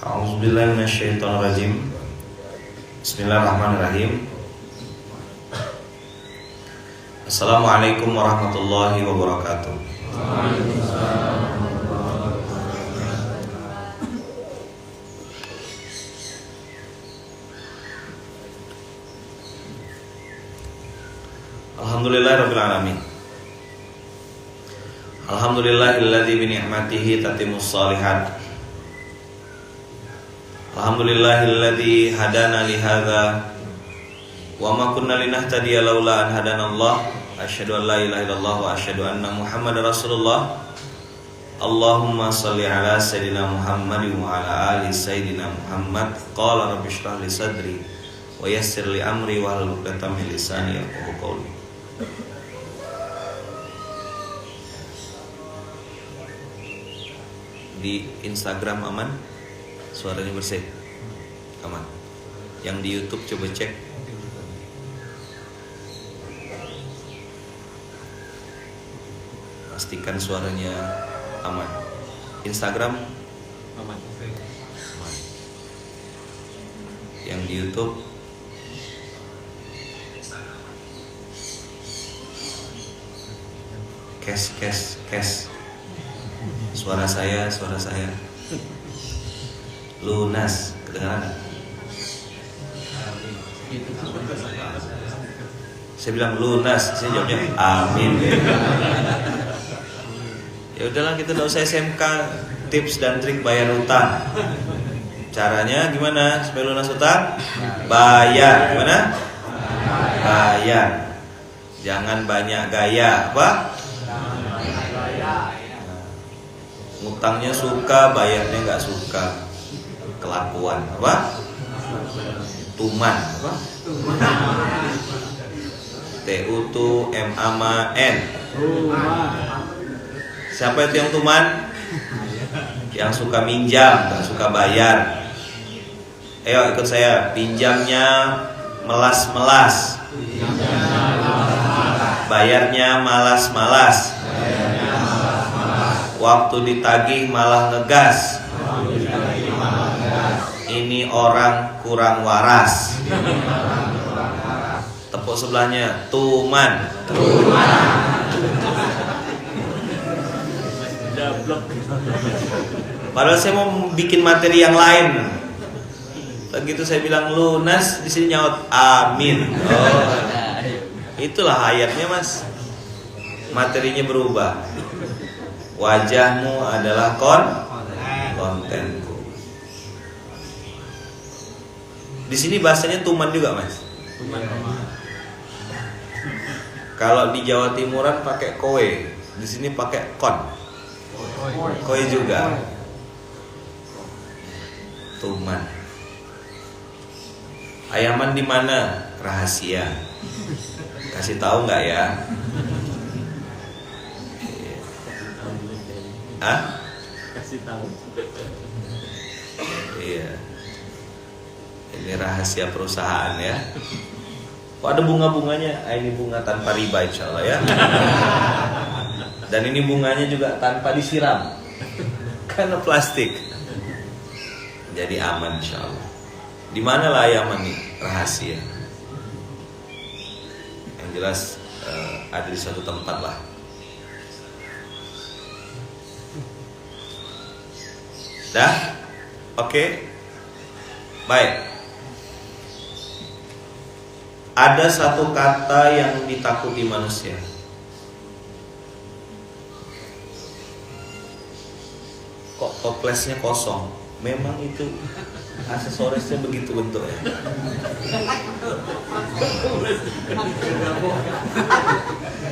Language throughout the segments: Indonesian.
A'udzubillahi minasyaitonirrajim. Bismillahirrahmanirrahim. Assalamualaikum warahmatullahi wabarakatuh. Alhamdulillahirabbil alamin. Alhamdulillahilladzi bi ni'matihi tatimmus shalihat. Alhamdulillahilladzi hadana li hadza wa ma kunna linahtadiya laula an hadanallah. Asyhadu an la ilaha illallah wa asyhadu anna Muhammadar Rasulullah. Allahumma shalli ala sayidina Muhammad wa ala ali sayidina Muhammad. Qala rabbi shrah li sadri wa yassir li amri wa hlul 'uqdatam min lisani yafqahu qawli. Di Instagram aman? Suaranya bersih, aman. Yang di YouTube coba cek. Pastikan suaranya aman. Instagram aman. Yang di YouTube kes. Suara saya lunas, kedengaran nggak? Saya bilang lunas, saya jawabnya amin. Ya udahlah, kita nggak usah SMK tips dan trik bayar utang. Caranya gimana supaya lunas utang? Bayar, gimana? Bayar. Jangan banyak gaya, apa? Ngutangnya suka, bayarnya nggak suka. Kelakuan apa? Tuman apa? T-U-T-M-A-M-A-N. Siapa itu yang tuman? Yang suka minjam, gak suka bayar. Ayo ikut saya. Pinjamnya melas-melas, bayarnya malas-malas, waktu ditagih malah ngegas. Ini orang kurang waras. Tepuk sebelahnya, tuman. Padahal saya mau bikin materi yang lain. Begitu saya bilang lunas, di sini nyaut amin. Oh, itulah ayatnya mas. Materinya berubah. Wajahmu adalah konten. Di sini bahasanya tuman juga mas. Kalau di Jawa Timuran pakai kowe, di sini pakai kon. Kowe juga. Tuman. Ayaman di mana? Rahasia. Kasih tahu nggak ya? Hah? Kasih tahu. Iya. Ini rahasia perusahaan ya. Kok ada bunga-bunganya? Ini bunga tanpa riba insya Allah ya. Dan ini bunganya juga tanpa disiram, karena plastik. Jadi aman insya Allah. Di mana lah ayaman nih? Rahasia. Yang jelas ada di suatu tempat lah. Dah? Oke. Baik. Ada satu kata yang ditakuti manusia. Kok toplesnya kosong? Memang itu aksesorisnya begitu bentuknya.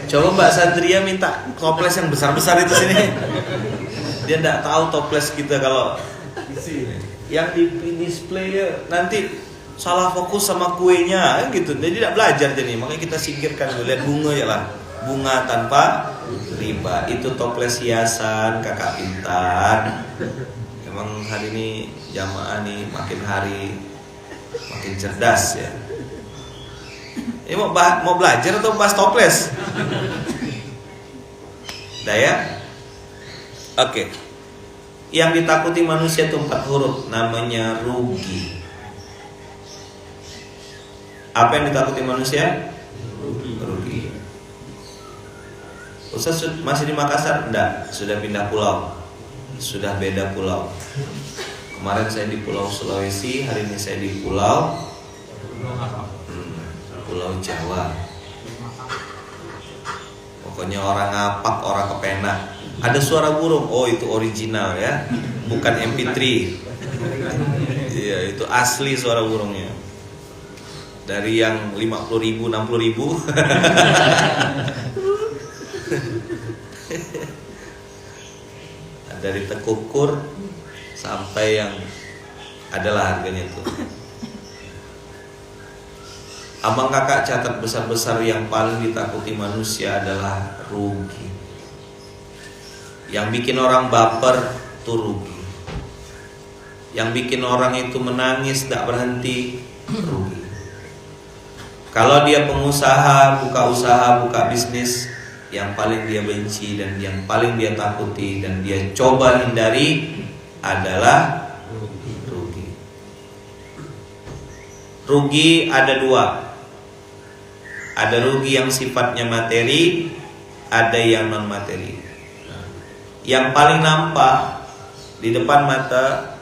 Coba Mbak Sandria minta toples yang besar-besar itu sini. Dia tidak tahu toples kita kalau yang di display nanti salah fokus sama kuenya gitu. Jadi tidak belajar jadi. Makanya kita singkirkan dulu. Lihat bunga ya lah. Bunga tanpa riba. Itu toples hiasan kakak pintar. Emang hari ini jamaah nih makin hari makin cerdas ya. Ini mau belajar atau bahas toples? Dah ya? Oke. yang ditakuti manusia itu 4 huruf, namanya rugi. Apa yang ditakuti manusia? Rugi. Ustaz masih di Makassar? Enggak, sudah pindah pulau. Sudah beda pulau. Kemarin saya di Pulau Sulawesi, hari ini saya di Pulau Jawa. Pokoknya orang ngapak, orang kepenak. Ada suara burung, oh itu original ya, bukan MP3. Iya, itu asli suara burungnya. Dari yang 50.000, 60.000. Dari tekukur sampai yang adalah harganya tuh. Abang kakak catat besar-besar yang paling ditakuti manusia adalah rugi. Yang bikin orang baper tuh rugi. Yang bikin orang itu menangis tak berhenti rugi. Kalau dia pengusaha, buka usaha, buka bisnis, yang paling dia benci dan yang paling dia takuti dan dia coba hindari adalah rugi. Rugi ada 2. Ada rugi yang sifatnya materi, ada yang non materi. Yang paling nampak di depan mata,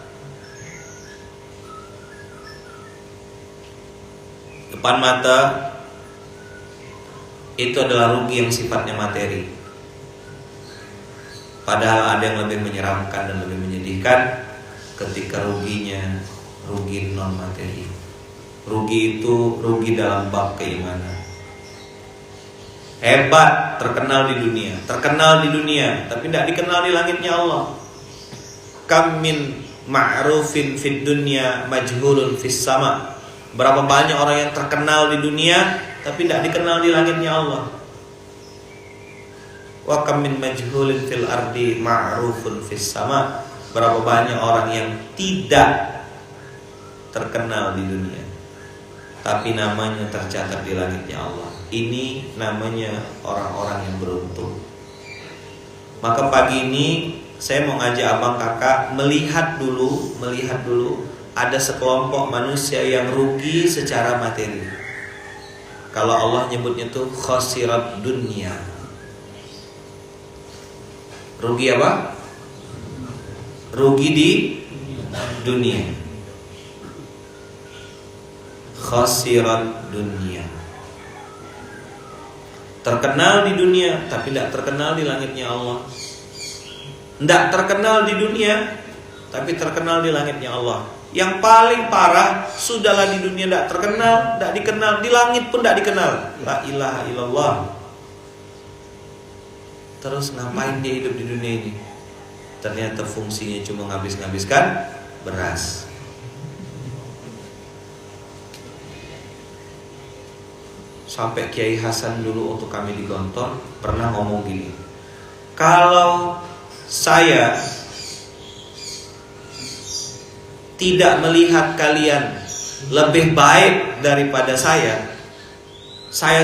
itu adalah rugi yang sifatnya materi. Padahal ada yang lebih menyeramkan dan lebih menyedihkan ketika ruginya rugi non materi. Rugi itu rugi dalam bab keimanan. Hebat, terkenal di dunia, tapi tidak dikenal di langitnya Allah. Kam min ma'rufin fid dunya majhulun fis sama. Berapa banyak orang yang terkenal di dunia tapi tidak dikenal di langitnya Allah. Wa kam min majhulin fil ardi ma'rufun fis sama. Berapa banyak orang yang tidak terkenal di dunia tapi namanya tercatat di langitnya Allah. Ini namanya orang-orang yang beruntung. Maka pagi ini saya mau ngajak abang kakak melihat dulu ada sekelompok manusia yang rugi secara materi. Kalau Allah nyebutnya tuh khasirat dunia. Rugi apa? Rugi di dunia. Khasirat dunia. Terkenal di dunia tapi tidak terkenal di langitnya Allah. Tidak terkenal di dunia tapi terkenal di langitnya Allah. Yang paling parah, sudahlah di dunia tidak terkenal, tidak dikenal, di langit pun tidak dikenal. La ilaha illallah. Terus ngapain dia hidup di dunia ini? Ternyata fungsinya cuma ngabis-ngabiskan beras. Sampai Kiai Hasan dulu untuk kami di Gontor pernah ngomong gini, kalau saya tidak melihat kalian lebih baik daripada saya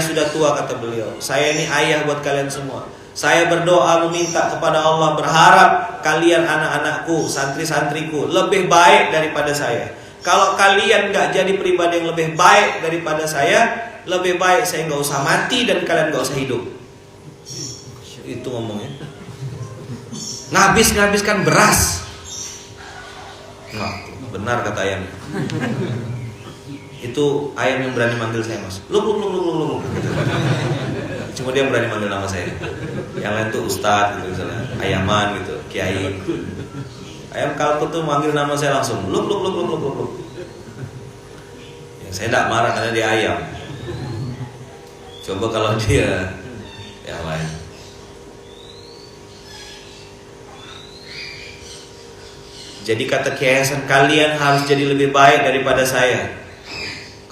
sudah tua, kata beliau. Saya ini ayah buat kalian semua. Saya berdoa meminta kepada Allah, berharap kalian anak-anakku, santri-santriku lebih baik daripada saya. Kalau kalian gak jadi pribadi yang lebih baik daripada saya, lebih baik saya gak usah mati dan kalian gak usah hidup. Itu ngomongnya. Ngabis-ngabiskan beras. Nah, benar kata ayam. Itu ayam yang berani manggil saya, Mas. Luk. Cuma dia berani manggil nama saya. Yang lain tuh Ustadz gitu misalnya, Ayaman gitu, Kiai. Ayam kalkut tuh manggil nama saya langsung luk. Ya, saya tidak marah karena dia ayam. Coba kalau dia yang lain. Jadi kata Kiai Hasan, kalian harus jadi lebih baik daripada saya.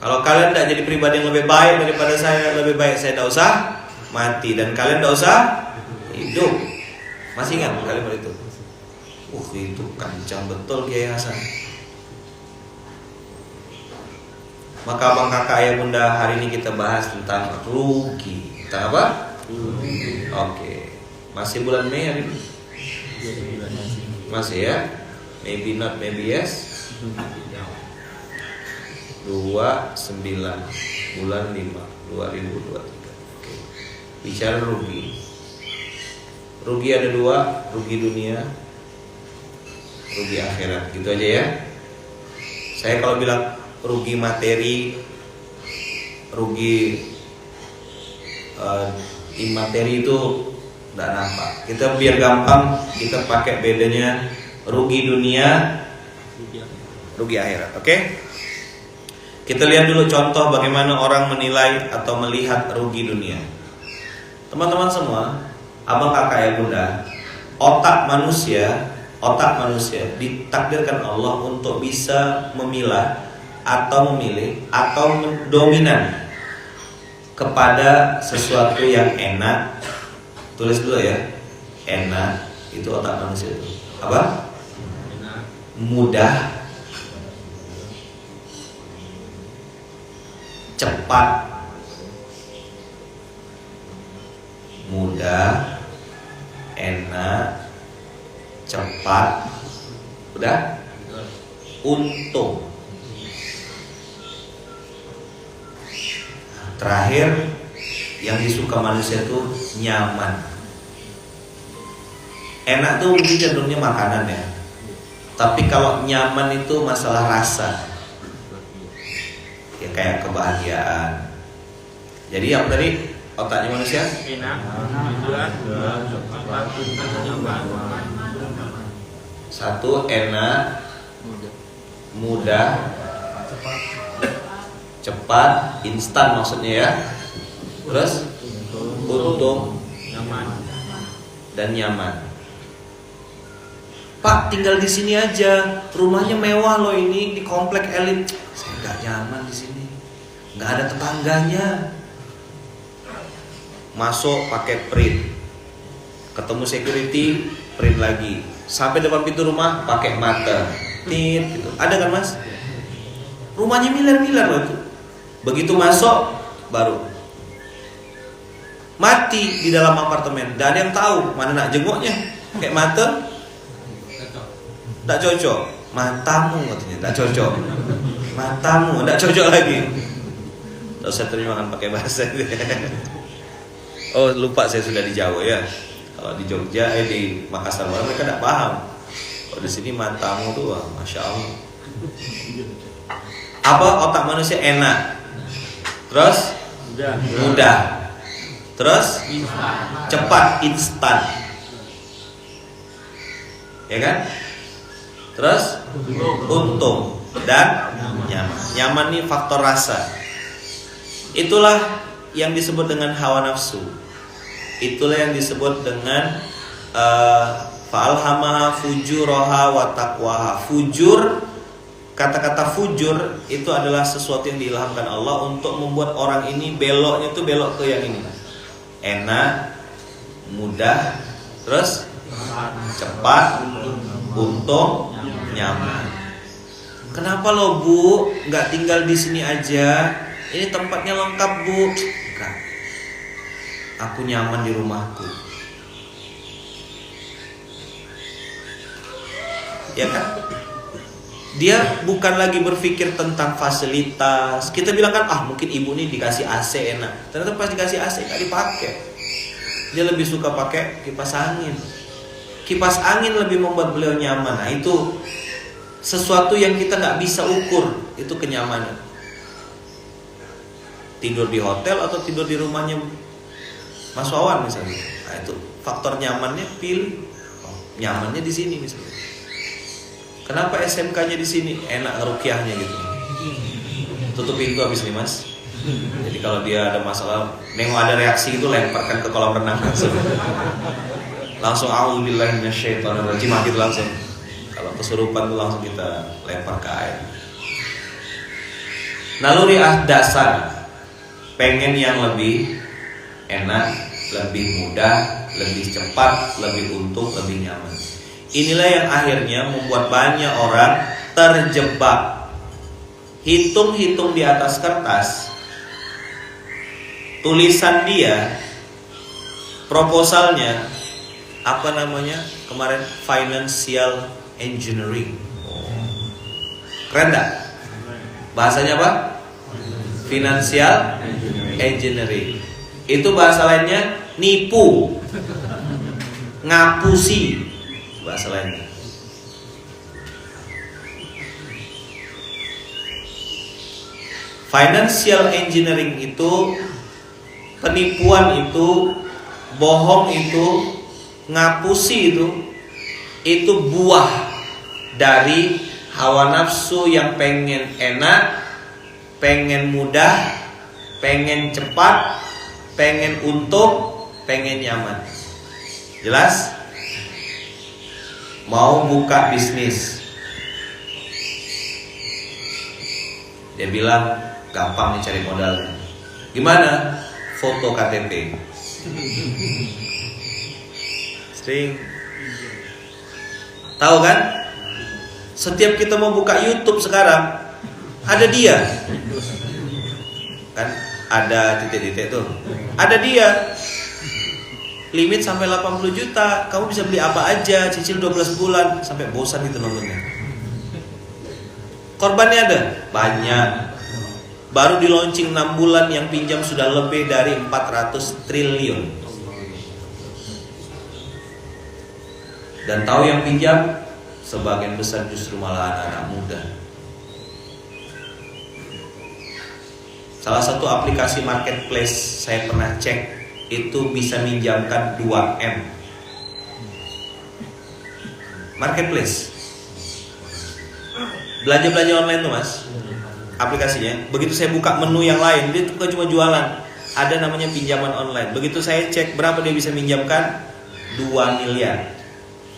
Kalau kalian tidak jadi pribadi yang lebih baik daripada saya, lebih baik saya tidak usah mati dan kalian tidak usah hidup. Masih ingat kalimat itu? Itu kencang betul Kiai Hasan. Maka abang kakak ayah bunda, hari ini kita bahas tentang rugi. Tentang apa? Oke. Masih bulan Mei hari ini? Masih ya? Maybe not, maybe yes. 29 bulan 5 2023. Oke. Bicara rugi. Rugi ada 2, rugi dunia, rugi akhirat. Gitu aja ya. Saya kalau bilang rugi materi, rugi imateri itu nggak nampak. Kita biar gampang kita pakai bedanya rugi dunia, rugi akhirat. Oke? Kita lihat dulu contoh bagaimana orang menilai atau melihat rugi dunia. Teman-teman semua, abang, kakak, ya bunda, otak manusia ditakdirkan Allah untuk bisa memilah atau memilih atau dominan kepada sesuatu yang enak. Tulis dulu ya, enak itu otak manusia itu apa? Mudah, cepat, mudah, enak, cepat, udah, untung. Terakhir, yang disuka manusia itu nyaman. Enak tuh mungkin cenderungnya makanan ya, tapi kalau nyaman itu masalah rasa. Ya kayak kebahagiaan. Jadi yang tadi otaknya manusia enak, satu enak, mudah, cepat, instan maksudnya ya. Terus untung dan nyaman. Pak, tinggal di sini aja, rumahnya mewah loh ini di komplek elit. Saya nggak nyaman di sini, nggak ada tetangganya. Masuk pakai print, ketemu security print lagi, sampai depan pintu rumah pakai mata, tit gitu. Ada kan mas? Rumahnya miliar-miliar loh itu. Begitu masuk baru mati di dalam apartemen. Gak ada yang tahu mana nak jenguknya. Kayak mata tak cocok. Matamu katanya tak cocok. Matamu tak cocok lagi. Tak usah terjemahkan pakai bahasa. Oh lupa saya sudah di Jawa ya. Kalau di Jogja di Makassar mereka tak paham. Kalau di sini matamu tuh wah, masya Allah. Apa otak manusia enak, terus mudah, terus cepat, instan, ya kan? Terus untung dan nyaman. Nyaman nih faktor rasa. Itulah yang disebut dengan hawa nafsu. Itulah yang disebut dengan fa'alhamaha fujuraha wa taqwaha. Fujur, kata-kata fujur itu adalah sesuatu yang diilhamkan Allah untuk membuat orang ini beloknya itu belok ke yang ini. Enak, mudah, terus cepat, untung, nyaman. Kenapa lo bu nggak tinggal di sini aja? Ini tempatnya lengkap bu. Enggak. Aku nyaman di rumahku. Ya kan? Dia bukan lagi berpikir tentang fasilitas. Kita bilang kan, mungkin ibu nih dikasih AC enak. Ternyata pas dikasih AC nggak dipakai. Dia lebih suka pakai kipas angin. Kipas angin lebih membuat beliau nyaman. Nah itu sesuatu yang kita nggak bisa ukur. Itu kenyamanan. Tidur di hotel atau tidur di rumahnya Mas Wawan misalnya. Nah itu faktor nyamannya pilih. Nyamannya di sini misalnya. Kenapa SMK-nya di sini enak rukiahnya gitu. Tutup pintu habis nih mas. Jadi kalau dia ada masalah, nengok ada reaksi itu lemparkan ke kolam renang langsung. Langsung a'udzubillahi minasyaitonirrajim gitu langsung. Kalau kesurupan tuh langsung kita lempar ke air. Naluri dasar pengen yang lebih enak, lebih mudah, lebih cepat, lebih untung, lebih nyaman. Inilah yang akhirnya membuat banyak orang terjebak. Hitung-hitung di atas kertas, tulisan dia, proposalnya apa namanya kemarin, financial engineering. Keren gak? Bahasanya apa? Financial engineering. Itu bahasa lainnya nipu, ngapusi, bahasa lainnya. Financial engineering itu penipuan, itu bohong, itu ngapusi, itu buah dari hawa nafsu yang pengen enak, pengen mudah, pengen cepat, pengen untung, pengen nyaman. Jelas? Mau buka bisnis, dia bilang gampang nih cari modalnya. Gimana? Foto KTP. Sering. Tahu kan? Setiap kita mau buka YouTube sekarang, ada dia. Kan ada titik-titik tuh. Ada dia. Limit sampai 80 juta. Kamu bisa beli apa aja, cicil 12 bulan sampai bosan gitu nontonnya. Korbannya ada banyak. Baru di launching 6 bulan yang pinjam sudah lebih dari 400 triliun. Dan tahu yang pinjam sebagian besar justru malah anak-anak muda. Salah satu aplikasi marketplace saya pernah cek itu bisa minjamkan 2M. Marketplace, belanja online tuh mas, aplikasinya. Begitu saya buka menu yang lain, dia bukan cuma jualan, ada namanya pinjaman online. Begitu saya cek berapa dia bisa minjamkan, 2 miliar.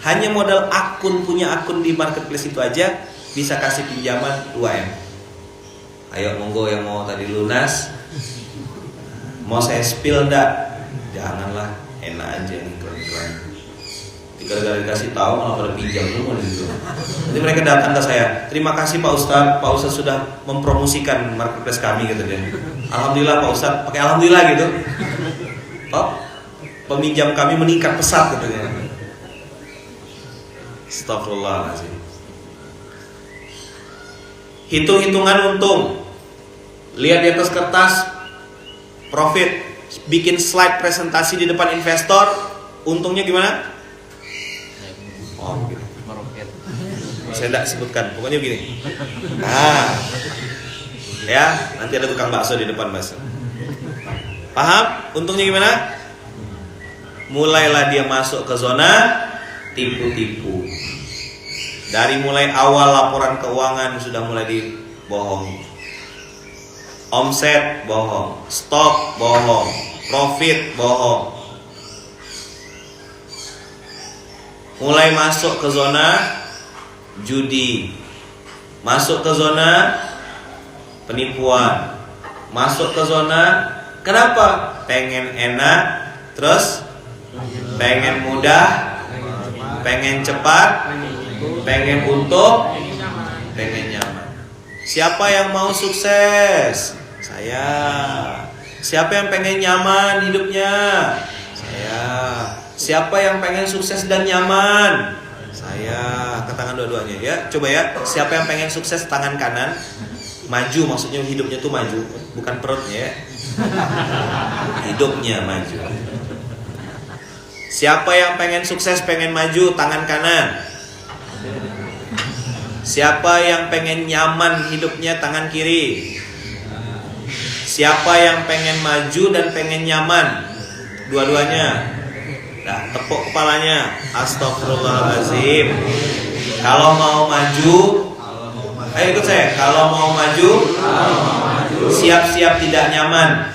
Hanya modal akun, punya akun di marketplace itu aja bisa kasih pinjaman 2M. Ayo monggo yang mau tadi lunas, mau saya spill enggak? Janganlah, enak aja nih iklan-iklan. Gara-gara dikasih tahu malah pada pinjam dulu gitu. Nanti mereka datang ke saya, terima kasih Pak Ustadz sudah mempromosikan marketplace kami gitu dia. Alhamdulillah Pak Ustadz, pakai alhamdulillah gitu. Oh, peminjam kami meningkat pesat gitu ya. Astagfirullahaladzim. Hitung-hitungan untung, lihat di atas kertas profit, bikin slide presentasi di depan investor, untungnya gimana? Oh, gitu. Saya tidak sebutkan, pokoknya begini. Nah, ya nanti ada tukang bakso di depan bakso. Paham? Untungnya gimana? Mulailah dia masuk ke zona tipu-tipu. Dari mulai awal laporan keuangan sudah mulai dibohongi. Omset bohong, stok bohong, profit bohong. Mulai masuk ke zona judi, masuk ke zona penipuan, masuk ke zona kenapa? Pengen enak, terus pengen mudah, pengen cepat, pengen untung, pengen nyaman. Siapa yang mau sukses? Saya. Siapa yang pengen nyaman hidupnya? Saya. Siapa yang pengen sukses dan nyaman? Saya. Ke tangan dua-duanya ya. Coba ya. Siapa yang pengen sukses tangan kanan? Maju, maksudnya hidupnya tuh maju, bukan perutnya ya. Hidupnya maju. Siapa yang pengen sukses, pengen maju, tangan kanan. Siapa yang pengen nyaman hidupnya, tangan kiri. Siapa yang pengen maju dan pengen nyaman, dua-duanya. Nah, tepuk kepalanya. Astagfirullahaladzim. Kalau mau maju, ayo ikut saya. Kalau mau maju, siap-siap tidak nyaman.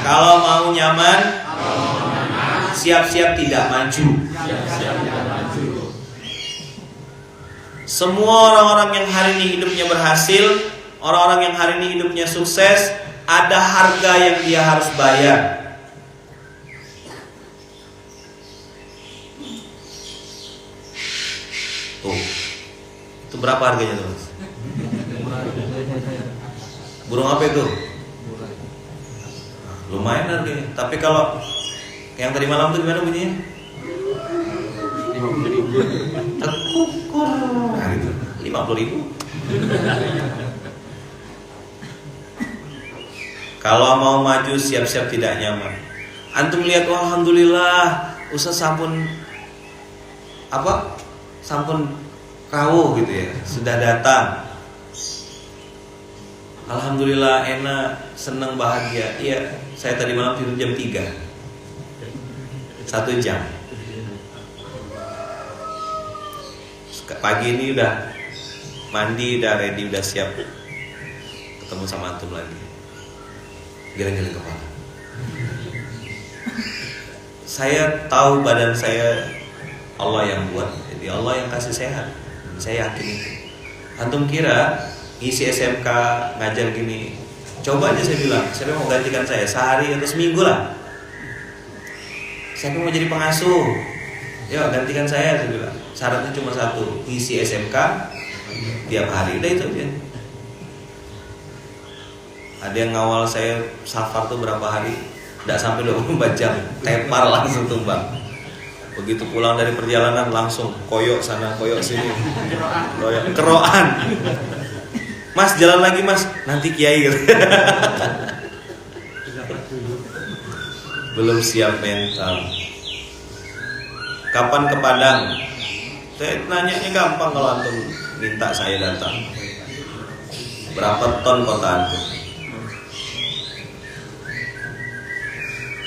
Kalau mau nyaman, siap-siap tidak maju. Semua orang-orang yang hari ini hidupnya berhasil, orang-orang yang hari ini hidupnya sukses, ada harga yang dia harus bayar. Tuh, itu berapa harganya tuh? Burung apa itu? Lumayan harganya. Tapi kalau yang tadi malam tuh gimana bunyinya? Tekukur. Nah, gitu. 50.000. Kalau mau maju siap-siap tidak nyaman. Antum lihat, alhamdulillah, Ustaz sampun rawuh gitu ya, sudah datang. Alhamdulillah, enak, senang, bahagia. Iya, saya tadi malam tidur jam 3. 1 jam. Pagi ini udah mandi, udah ready, udah siap ketemu sama antum lagi. Geleng-geleng kepala. Saya tahu badan saya Allah yang buat, jadi Allah yang kasih sehat. Saya yakin itu. Antum kira isi SMK ngajar gini, coba aja saya bilang, siapa mau gantikan saya sehari atau seminggu lah. Siapa mau jadi pengasuh, ya gantikan saya bilang. Syaratnya cuma satu, isi SMK tiap hari, udah itu aja. Ada yang ngawal saya safar tuh berapa hari, tidak sampai 24 jam, tepar langsung tumbang. Begitu pulang dari perjalanan langsung koyok sana, koyok sini, koyok keroan. Mas jalan lagi mas, nanti kiai gitu. Belum siap mental. Kapan ke Padang? Saya nanyanya gampang kalau antum minta saya datang. Berapa ton kota antum?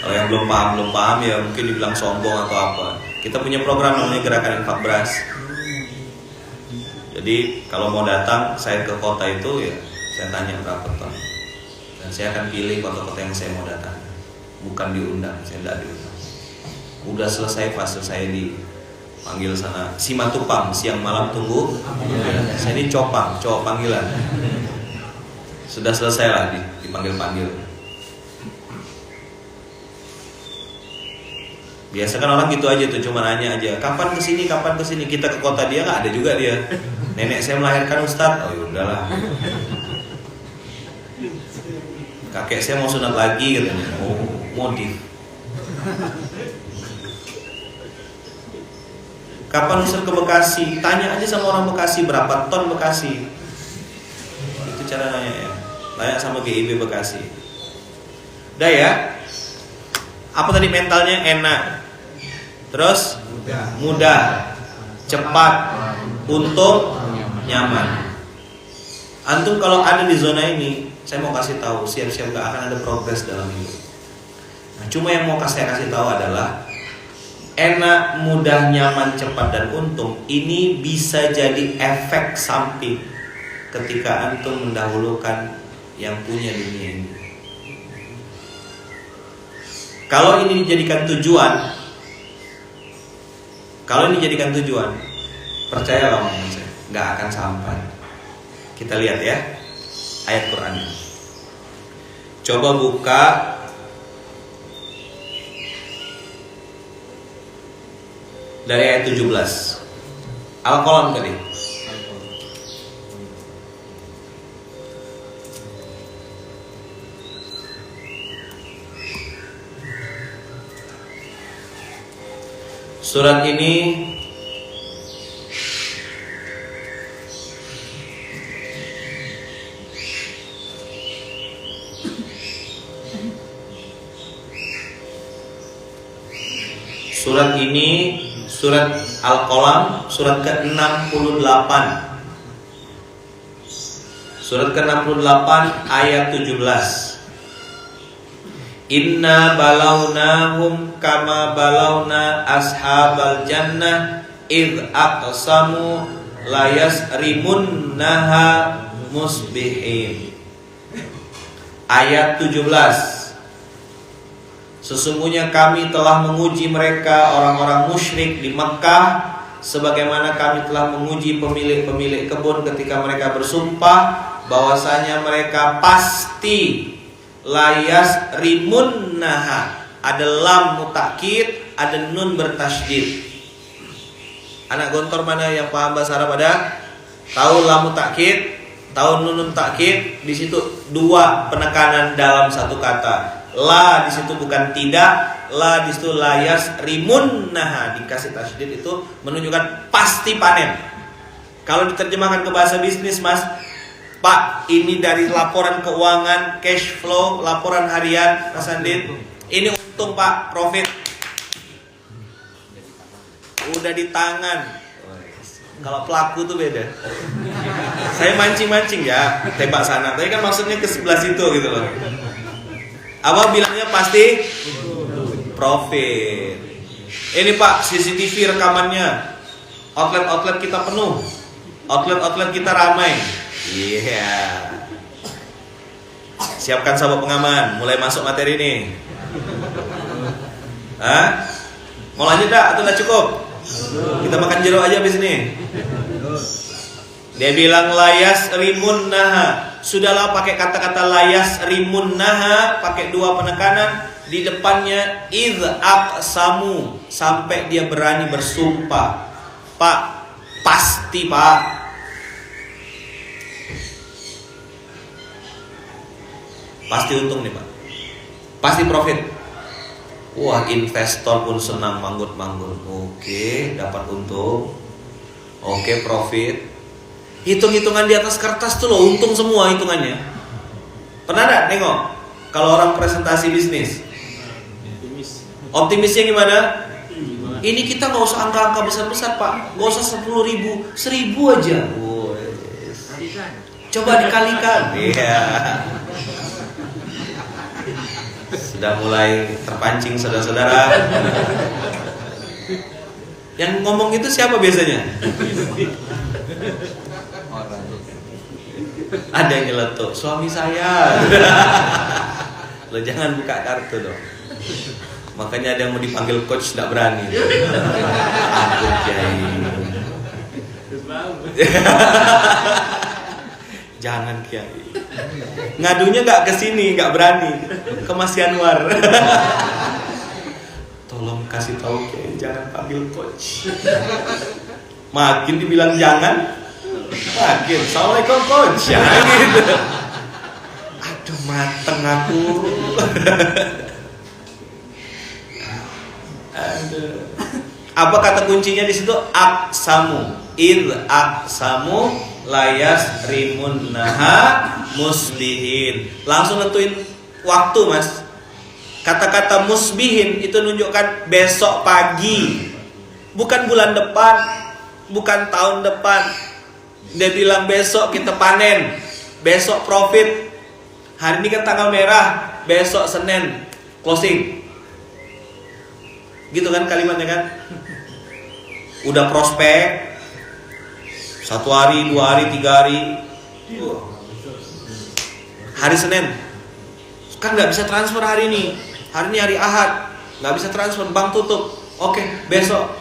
Kalau yang belum paham ya mungkin dibilang sombong atau apa. Kita punya program namanya Gerakan Infak Beras. Jadi kalau mau datang saya ke kota itu ya saya tanya berapa ton. Dan saya akan pilih kota-kota yang saya mau datang. Bukan diundang, saya tidak diundang. Udah selesai fase saya dipanggil sana Simatupang, siang malam tunggu. Saya ini cowok panggilan. Sudah selesai lah dipanggil-panggil. Biasa kan orang gitu aja tuh, cuma nanya aja, kapan kesini? Kita ke kota dia nggak ada juga dia. Nenek saya melahirkan Ustadz, oh yaudahlah. Kakek saya mau sunat lagi katanya, modif. Kapan Ustadz ke Bekasi? Tanya aja sama orang Bekasi, berapa ton Bekasi? Itu cara nanya ya. Tanya sama GIB Bekasi. Udah ya. Apa tadi mentalnya? Enak. Terus mudah, cepat, untung, nyaman. Antum kalau ada di zona ini, saya mau kasih tahu, siap-siap gak akan ada progres dalam hidup. Nah, cuma yang mau saya kasih tahu adalah enak, mudah, nyaman, cepat, dan untung. Ini bisa jadi efek samping ketika antum mendahulukan yang punya dunia ini. Kalau ini dijadikan tujuan, percayalah omongan saya, nggak akan sampai. Kita lihat ya ayat Quran. Coba buka dari ayat 17. Al-Qalam tadi. Surat ini surat Al-Qalam, surat ke-68. Surat ke-68 ayat 17. Inna balawnahum kama balawna ashabal jannah idh aqsamu la yasrimunnaha musbihin. Ayat 17. Sesungguhnya kami telah menguji mereka orang-orang musyrik di Mekkah sebagaimana kami telah menguji pemilik-pemilik kebun ketika mereka bersumpah bahwasanya mereka pasti layas rimunnaha, ada lam mutakkid, ada nun bertasydid. Anak gontor mana yang paham bahasa Arab ada? Tahu lam mutakkid, tahu nun takkid? Di situ dua penekanan dalam satu kata. La di situ bukan tidak, la di situ layas rimunnaha dikasih tasydid itu menunjukkan pasti panen. Kalau diterjemahkan ke bahasa bisnis, Mas, Pak, ini dari laporan keuangan, cash flow, laporan harian, Mas Andin. Ini untung Pak, profit. Udah di tangan. Kalau pelaku tuh beda. Saya mancing-mancing ya, tembak sana. Tapi kan maksudnya ke sebelah situ gitu loh. Abang bilangnya pasti profit. Ini Pak, CCTV rekamannya. Outlet-outlet kita penuh. Outlet-outlet kita ramai. Iya. Siapkan sabuk pengaman, mulai masuk materi ini. Hah? Mau lanjut dah atau udah cukup? Kita makan jeruk aja abis ini. Dia bilang layas rimunnaha. Sudahlah pakai kata-kata layas rimunnaha, pakai 2 penekanan di depannya idz aqsamu, sampai dia berani bersumpah. Pak, pasti Pak. Pasti untung nih Pak. Pasti profit. Wah, investor pun senang manggut-manggut. Oke, dapat untung. Oke, profit. Hitung-hitungan di atas kertas tuh loh, untung semua hitungannya. Pernah gak nengok kalau orang presentasi bisnis? Optimisnya gimana? Ini kita gak usah angka-angka besar-besar Pak, gak usah 10.000, 1.000 aja. Oh, yes. Coba dikalikan. Iya. Sudah mulai terpancing saudara-saudara. Yang ngomong itu siapa biasanya? Ada yang nyeletuk, suami saya. Lo jangan buka kartu dong. Makanya ada yang mau dipanggil coach tidak berani. Ampun Kiai. Jangan Kiai. Ngadunya nggak kesini, nggak berani. Ke Mas Yanwar. Tolong kasih tahu Kiai, jangan panggil coach. Makin dibilang jangan, makin assalamualaikum coach. Ya gitu. Aduh mateng aku. Aduh. Apa kata kuncinya di situ? Aqsamu. Idz aqsamu layas rimunnaha musbihin. Langsung nentuin waktu Mas. Kata-kata musbihin itu menunjukkan besok pagi, bukan bulan depan, bukan tahun depan. Dia bilang besok kita panen, besok profit. Hari ini kan tanggal merah, besok Senin closing. Gitu kan kalimatnya kan? Udah prospek 1 hari, 2 hari, 3 hari. Hari Senin kan nggak bisa transfer hari ini. Hari ini hari Ahad, nggak bisa transfer, bank tutup. Oke, besok.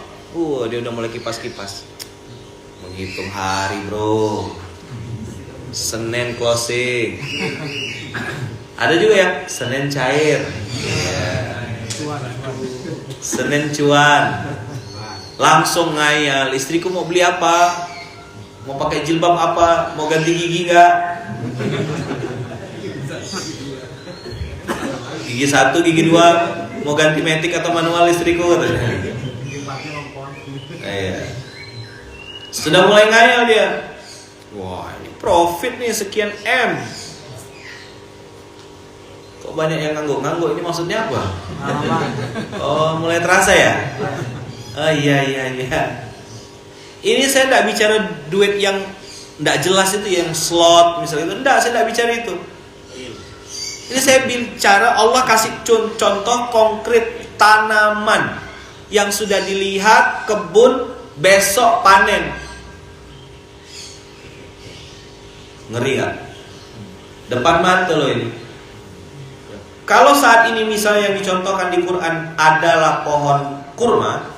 Dia udah mulai kipas-kipas. Menghitung hari bro. Senin closing. Ada juga ya Senin cair. Senin cuan. Langsung ngayal, istriku mau beli apa? Mau pakai jilbab apa? Mau ganti gigi nggak? Gigi 1, gigi 2, mau ganti matic atau manual istriku katanya. Sudah mulai ngayal dia. Wah, ini profit nih sekian M. Kok banyak yang ngangguk-ngangguk, ini maksudnya apa? Oh, mulai terasa ya? Oh iya. Ini saya tidak bicara duit yang tidak jelas itu, yang slot misalnya itu. Tidak, saya tidak bicara itu. Ini saya bicara Allah kasih contoh konkret tanaman yang sudah dilihat kebun besok panen. Ngeri gak? Depan mata loh ini. Kalau saat ini misalnya yang dicontohkan di Quran adalah pohon kurma,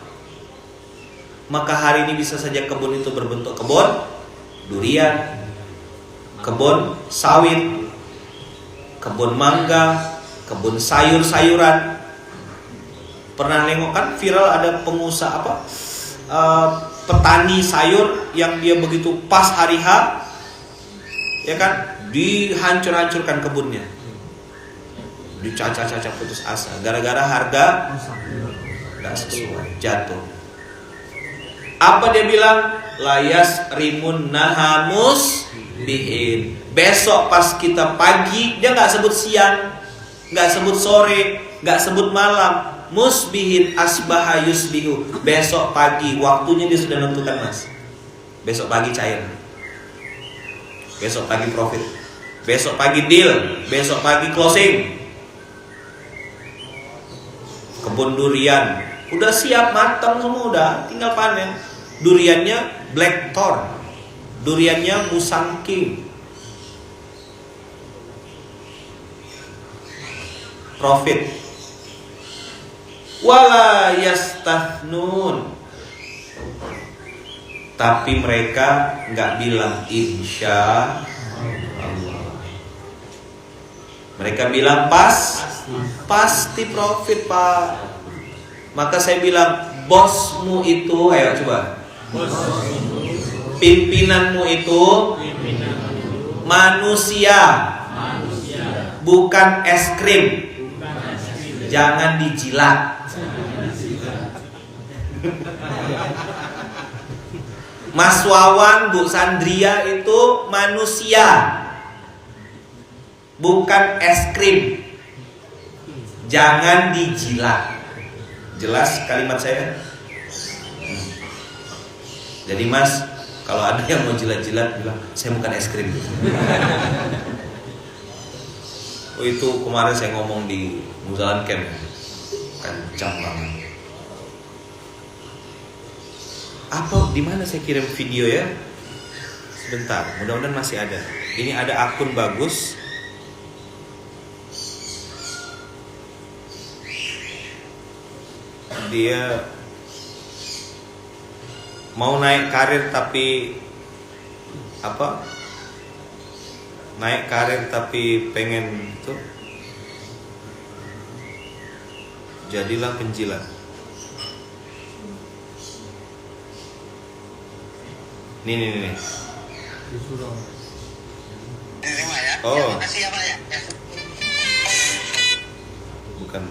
maka hari ini bisa saja kebun itu berbentuk kebun durian, kebun sawit, kebun mangga, kebun sayur-sayuran. Pernah nengok kan viral ada pengusaha petani sayur yang dia begitu pas hari H, ya kan, dihancur-hancurkan kebunnya, Dicaca-caca putus asa gara-gara harga nggak sesuai, jatuh. Apa dia bilang? Layas rimun nahamus bihin. Besok pas kita pagi, dia nggak sebut siang, nggak sebut sore, nggak sebut malam. Musbihin asbaha yusbihu. Besok pagi, waktunya dia sudah tentukan, Mas. Besok pagi cair. Besok pagi profit. Besok pagi deal. Besok pagi closing. Kebun durian udah siap, matang semua, udah tinggal panen. Duriannya black thorn, duriannya musang king. Profit. Wala yastathnun. Tapi mereka nggak bilang insya Allah. Mereka bilang pasti profit, Pak. Maka saya bilang, bosmu itu, ayo coba, pimpinanmu itu manusia, bukan es krim. Jangan dijilat. Mas Wawan, Bu Sandria itu manusia, bukan es krim. Jangan dijilat. Jelas kalimat saya? Jadi Mas, kalau ada yang mau jilat-jilat, bilang saya bukan es krim. Oh, itu kemarin saya ngomong di Muzalan Camp, kencang banget. Apa, di mana saya kirim video ya? Sebentar, mudah-mudahan masih ada. Ini ada akun bagus. Dia mau naik karir tapi apa? Naik karir tapi pengen itu, jadilah penjilat. Nih. Oh. Bukan.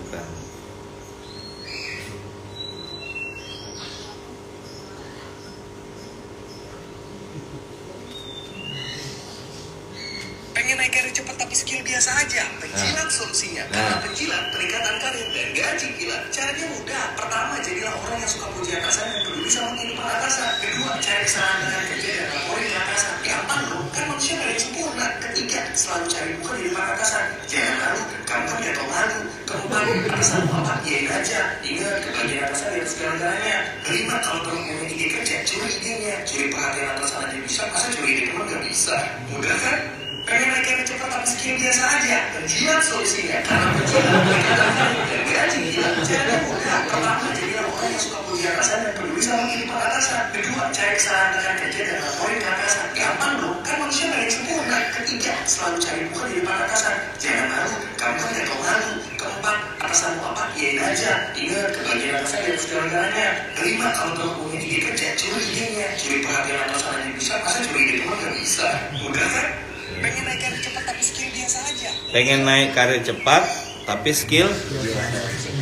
Pengen naik karir cepat tapi skill biasa aja. Penjilat solusinya. Karena penjilat peningkatan karir dan gaji gila. Caranya mudah. Pertama, jadilah orang yang suka puji atasan dan peduli sama kehidupan atasan. Kedua, cari kesalahan dengan kerja dan laporin ke atasan. Gampang dong, kan manusia gak ada yang sempurna. Ketiga, selalu cari muka di depan atasan. Jangan malu, kamu kan gak tau malu. Keempat, atasan apa? Iyain aja. Ingat, kebahagiaan atasan dari segala-galanya. Kelima, kalau kamu punya ide kerja, curi idenya. Curi perhatian atasan aja bisa, masa curi ide teman gak bisa? Mudah kan? Pengen naik karir cepat tapi skill biasa aja. Penjilat solusinya. Karena penjilat peningkatan karir dan gaji gila. Caranya mudah. Pertama, jadilah orang yang suka puji atasan dan peduli sama kehidupan atasan. Kedua, cari kesalahan dengan kerja dan laporin ke atasan. Gampang dong, kan manusia gak ada yang sempurna. Ketiga, selalu cari muka di depan atasan. Jangan malu, kamu kan gak tau malu. Keempat, atasanmu apa? Iyain aja. Ingat, kebahagiaan atasan dari segala-galanya. Kelima, kalau kamu punya ide kerja, curi idenya. Curi perhatian atasan aja bisa, masa curi ide teman gak bisa? Mudah kan? Pengen naik karir cepat tapi skill biasa aja. Pengen naik karir cepat tapi skill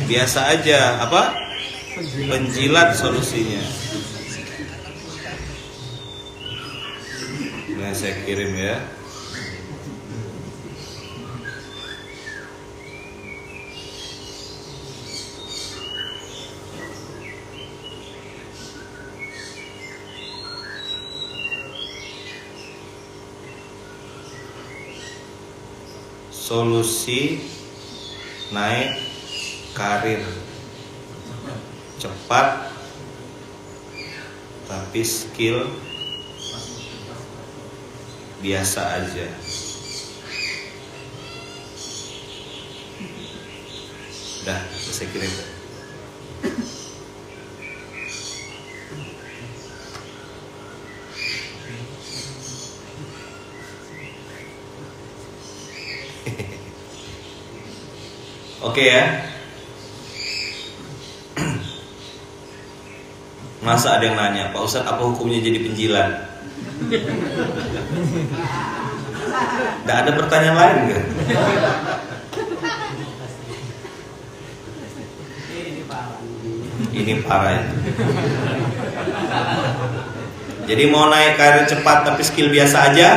biasa aja. Apa? Penjilat solusinya. Nah, saya kirim ya. Solusi naik karir cepat tapi skill biasa aja. Udah, saya kirim. Oke ya. Masa ada yang nanya, Pak Ustadz apa hukumnya jadi penjilat? Nggak ada pertanyaan lain nggak? Ini parah itu. Jadi mau naik karir cepat tapi skill biasa aja,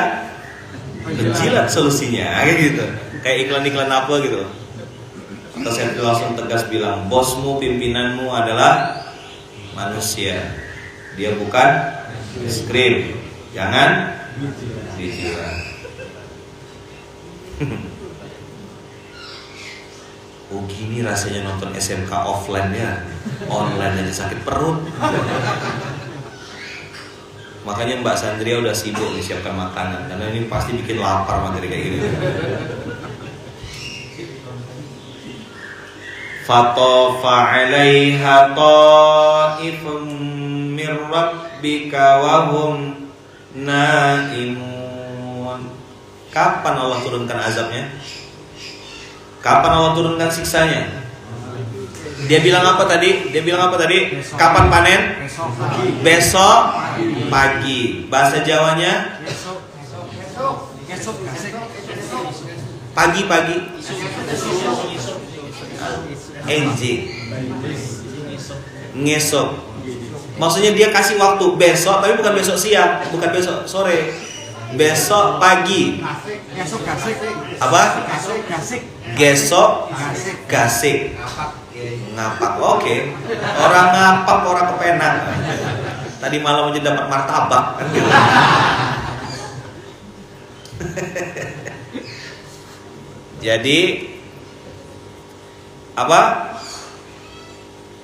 penjilat solusinya, kayak gitu. Kayak iklan-iklan apa gitu. Kata saya langsung tegas bilang, bosmu, pimpinanmu adalah manusia. Dia bukan es krim. Jangan dijilat. Oh gini rasanya nonton SMK offline ya. Online aja sakit perut. Makanya Mbak Sandria udah sibuk siapkan makanan, karena ini pasti bikin lapar materi kayak gini. Fatafa 'alaiha ta'ifum mir rabbika wa hum naimun. Kapan Allah turunkan azabnya? Kapan Allah turunkan siksanya? Dia bilang apa tadi? Kapan panen? Besok pagi. Bahasa Jawanya? Pagi-pagi. Enjing. Ngesok. Maksudnya dia kasih waktu besok, tapi bukan besok siang, bukan besok sore. Besok pagi. Apa? Gesok gasik. Ngapak. Oke. Orang ngapak, orang kepenak. Tadi malam aja dapat martabak kan gitu. Jadi apa?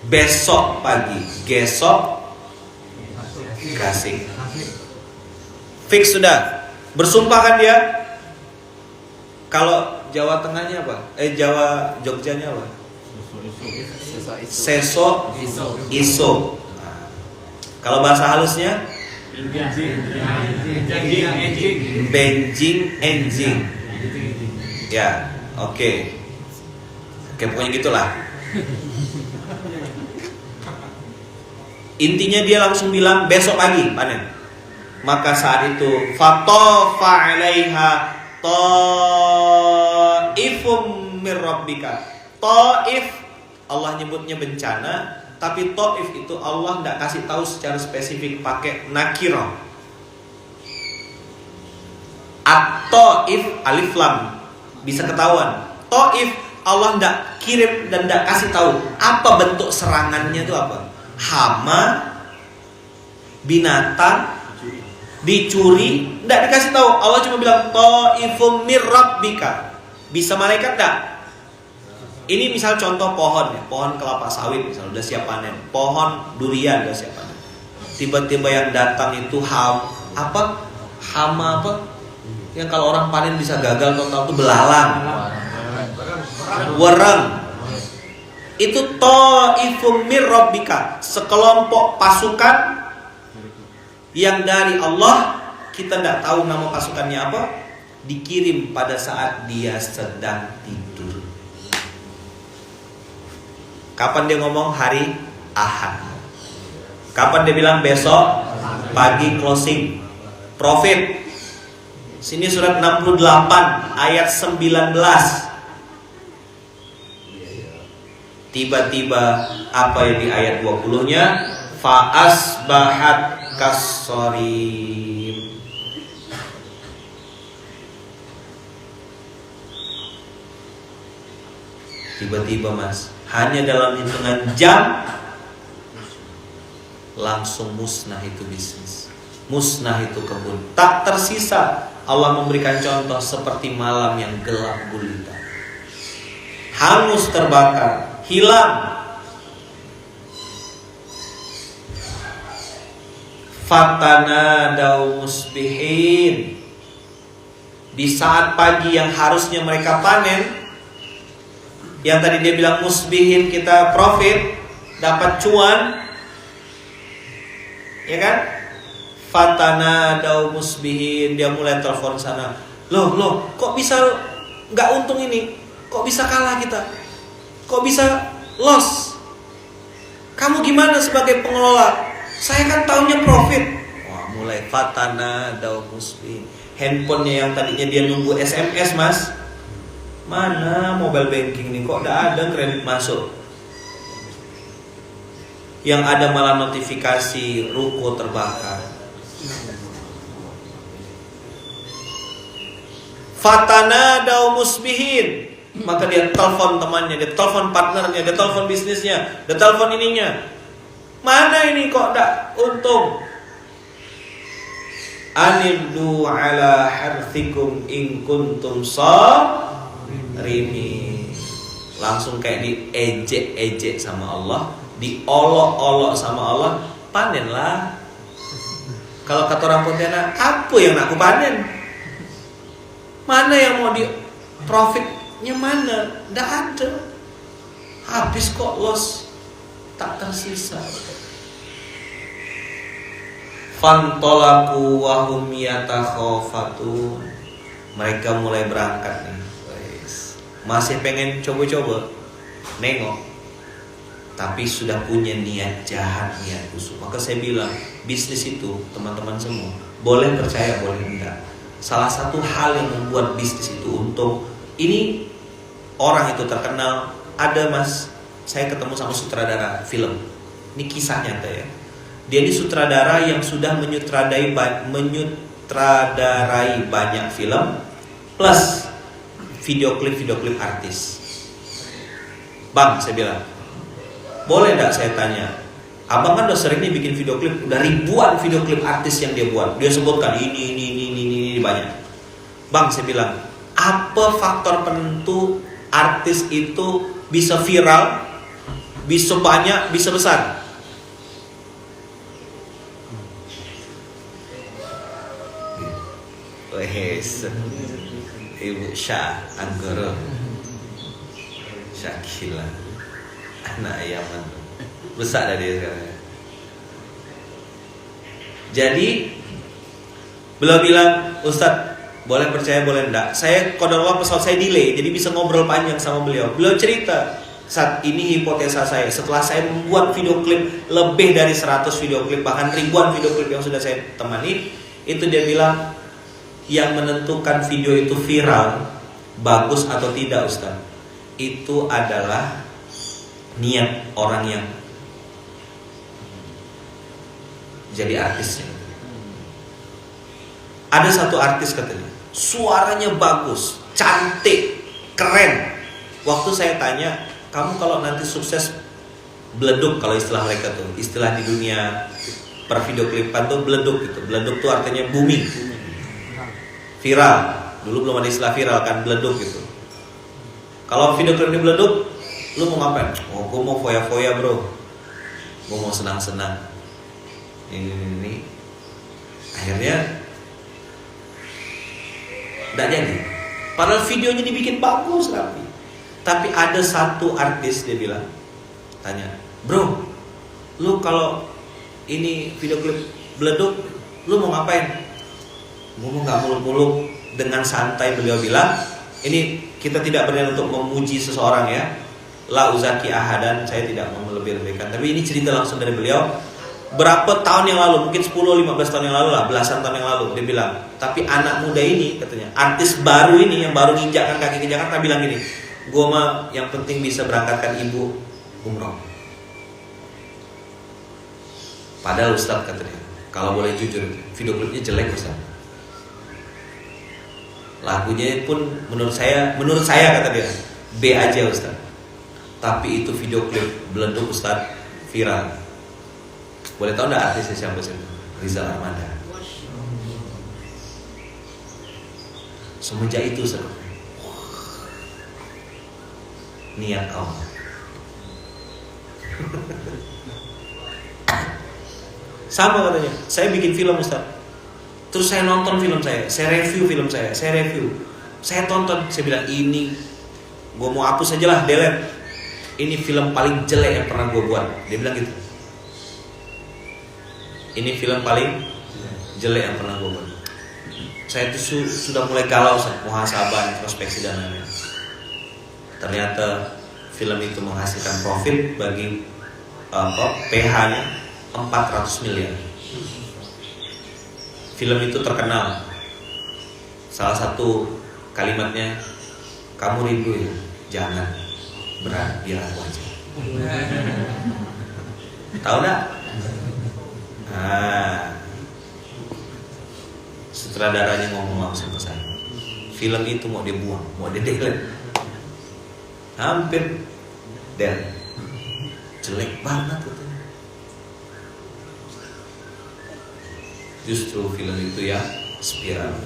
Besok pagi, gesok gasik. Fix sudah. Bersumpah kan dia? Kalau Jawa Tengahnya apa? Jawa Jogjanya apa? Sesok iso. Nah, kalau bahasa halusnya benjing enjing. Ya, oke. Oke, pokoknya gitulah. Intinya dia langsung bilang besok pagi panen. Maka saat itu fatafa 'alaiha ta'ifum mir rabbika. Ta'if Allah nyebutnya bencana, tapi ta'if itu Allah enggak kasih tahu secara spesifik pakai nakirah. At-ta'if alif lam bisa ketahuan. Ta'if Allah enggak kirim dan enggak kasih tahu apa bentuk serangannya itu apa. Hama, binatang, dicuri, enggak dikasih tahu. Allah cuma bilang ta'ifum mir rabbika. Bisa malaikat enggak? Ini misal contoh pohon ya, pohon kelapa sawit misal udah siap panen, pohon durian udah siap panen. Tiba-tiba yang datang itu hama apa? Yang kalau orang panen bisa gagal total itu belalang. Wereng. Itu ta'ifum mir rabbika, sekelompok pasukan yang dari Allah, kita tidak tahu nama pasukannya apa, dikirim pada saat dia sedang tidur. Kapan dia ngomong? Hari Ahad. Kapan dia bilang besok pagi closing profit? Sini surat 68 ayat 19. Tiba-tiba apa yang di ayat 20-nya? Fa'asbahat kassorim. Tiba-tiba mas, hanya dalam hitungan jam langsung musnah itu bisnis, musnah itu kebun, tak tersisa. Allah memberikan contoh seperti malam yang gelap gulita, hangus terbakar, hilang. Fatanadaw musbihin. Di saat pagi yang harusnya mereka panen, yang tadi dia bilang musbihin kita profit, dapat cuan, ya kan? Fatanadaw musbihin, dia mulai telepon sana. Loh, kok bisa nggak untung ini? Kok bisa kalah kita? Kok bisa loss? Kamu gimana sebagai pengelola? Saya kan tahunya profit. Wah, mulai fatanadaw musbihin. Handphonenya yang tadinya dia nunggu SMS mas, mana mobile banking nih kok nggak ada kredit masuk? Yang ada malah notifikasi ruko terbakar. Fatanadaw musbihin, maka dia telepon temannya, dia telepon partnernya, dia telepon bisnisnya, dia telepon ininya. Mana ini kok tak untung? Anibdu ala harthikum in kuntum sarimin. Langsung kayak diejek-ejek sama Allah, diolok-olok sama Allah, panenlah. Kalau kata orang Pontianak, apa yang nak aku panen? Mana yang mau di profitnya mana? Tidak ada. Habis kok loss, tak tersisa. Fantolaku wahum yatakhafatun. Mereka mulai berangkat nih. Masih pengen coba-coba nengok, tapi sudah punya niat jahat, niat busuk. Maka saya bilang, bisnis itu teman-teman semua boleh percaya, boleh enggak. Salah satu hal yang membuat bisnis itu untung, ini orang itu terkenal. Ada mas, saya ketemu sama sutradara film. Ini kisah nyata ya. Dia ini sutradara yang sudah menyutradarai banyak film, plus video klip artis. Bang, saya bilang, boleh enggak saya tanya? Abang kan udah sering nih bikin video klip, udah ribuan video klip artis yang dia buat. Dia sebutkan ini banyak. Bang, saya bilang, apa faktor penentu artis itu bisa viral, bisa banyak, bisa besar? Wes, Ibu Syah Anggoro, Syakila, anak Yaman, besar dari dia sekarang. Jadi beliau bilang, Ustadz, boleh percaya boleh enggak. Saya qadarullah pesawat saya delay, jadi bisa ngobrol panjang sama beliau. Beliau cerita, saat ini hipotesa saya, setelah saya membuat video klip lebih dari 100 video klip, bahkan ribuan video klip yang sudah saya temani, itu dia bilang, yang menentukan video itu viral, bagus atau tidak Ustadz, itu adalah niat orang yang jadi artisnya. Ada satu artis katanya, suaranya bagus, cantik, keren. Waktu saya tanya, kamu kalau nanti sukses beleduk, kalau istilah mereka tuh, istilah di dunia per video klipan tuh beleduk gitu. Beleduk tuh artinya booming, viral. Dulu belum ada istilah viral kan, beleduk gitu. Kalau video klip ini beleduk, lu mau ngapain? Oh, gue mau foya-foya bro, gue mau senang-senang. Ini. Akhirnya tidak jadi. Padahal videonya dibikin bagus rapi. Tapi ada satu artis dia bilang, tanya, bro, lu kalau ini video klip beleduk, lu mau ngapain? Ngomong nggak muluk-muluk, dengan santai beliau bilang, ini kita tidak berniat untuk memuji seseorang ya, la uzaki ahadan, saya tidak mau melebih-lebihkan. Tapi ini cerita langsung dari beliau. Berapa tahun yang lalu, mungkin 10-15 tahun yang lalu lah, belasan tahun yang lalu, dia bilang, tapi anak muda ini katanya, artis baru ini yang baru nginjakkan kaki ke Jakarta bilang gini, gue mah yang penting bisa berangkatkan ibu umroh. Padahal Ustadz katanya, kalau boleh jujur, video klipnya jelek Ustadz. Lagunya pun menurut saya kata dia, B aja Ustadz. Tapi itu video klip beleduk Ustadz, viral. Boleh tahu enggak artisnya siapa sih? Rizal Armada. Semenjak itu niat Allah. Sama katanya, saya bikin film Ustaz. Terus saya nonton film saya review film saya tonton, saya bilang ini gue mau hapus aja lah, delete. Ini film paling jelek yang pernah gue buat. Dia bilang gitu. Ini film paling jelek yang pernah gue buat. Saya itu sudah mulai galau, muhasabah, introspeksi dan lain-lain. Ternyata film itu menghasilkan profit bagi PH-nya 400 miliar. Film itu terkenal. Salah satu kalimatnya, kamu rindu ya? Jangan, berat, biar aku aja. Tahu nggak? Nah, sutradaranya ngomong langsung ke saya. Film itu mau dibuang, mau di-delete. Hampir jelek banget itu. Justru film itu ya Spiral.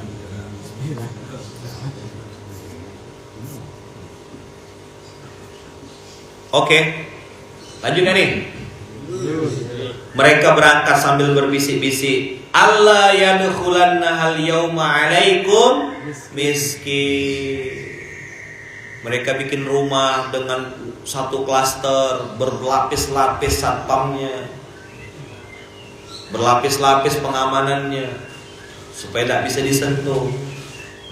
Oke, lanjutkan nih. Mereka berangkat sambil berbisik-bisik, Allah yadkhulanna hal yauma alaikum miskin. Mereka bikin rumah dengan satu klaster, berlapis-lapis satpamnya, berlapis-lapis pengamanannya, supaya tidak bisa disentuh.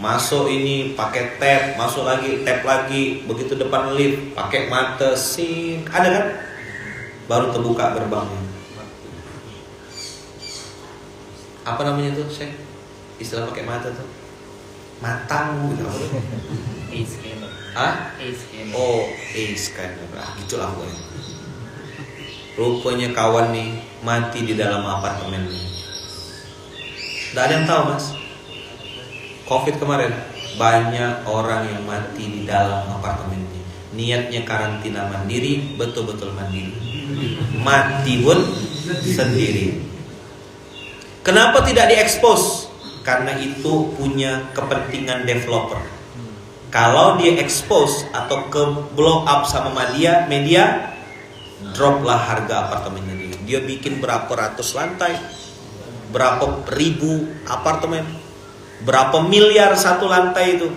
Masuk ini pakai tap, masuk lagi tap lagi, begitu depan lift pakai mata sing, ada kan? Baru terbuka gerbangnya. Apa namanya tuh, Syekh? Istilah pakai mata tuh? Matang gitu. A-scanner. Hah? A-scanner. Oh, A-scanner. Gitulah pokoknya. Rupanya kawan nih mati di dalam apartemennya. Tidak ada yang tahu, Mas. Covid kemarin banyak orang yang mati di dalam apartemennya. Niatnya karantina mandiri, betul-betul mandiri. Mati pun sendiri. Kenapa tidak diekspos? Karena itu punya kepentingan developer. Kalau dia expose atau ke blow up sama media, droplah harga apartemennya dia. Dia bikin berapa ratus lantai, berapa ribu apartemen, berapa miliar satu lantai itu.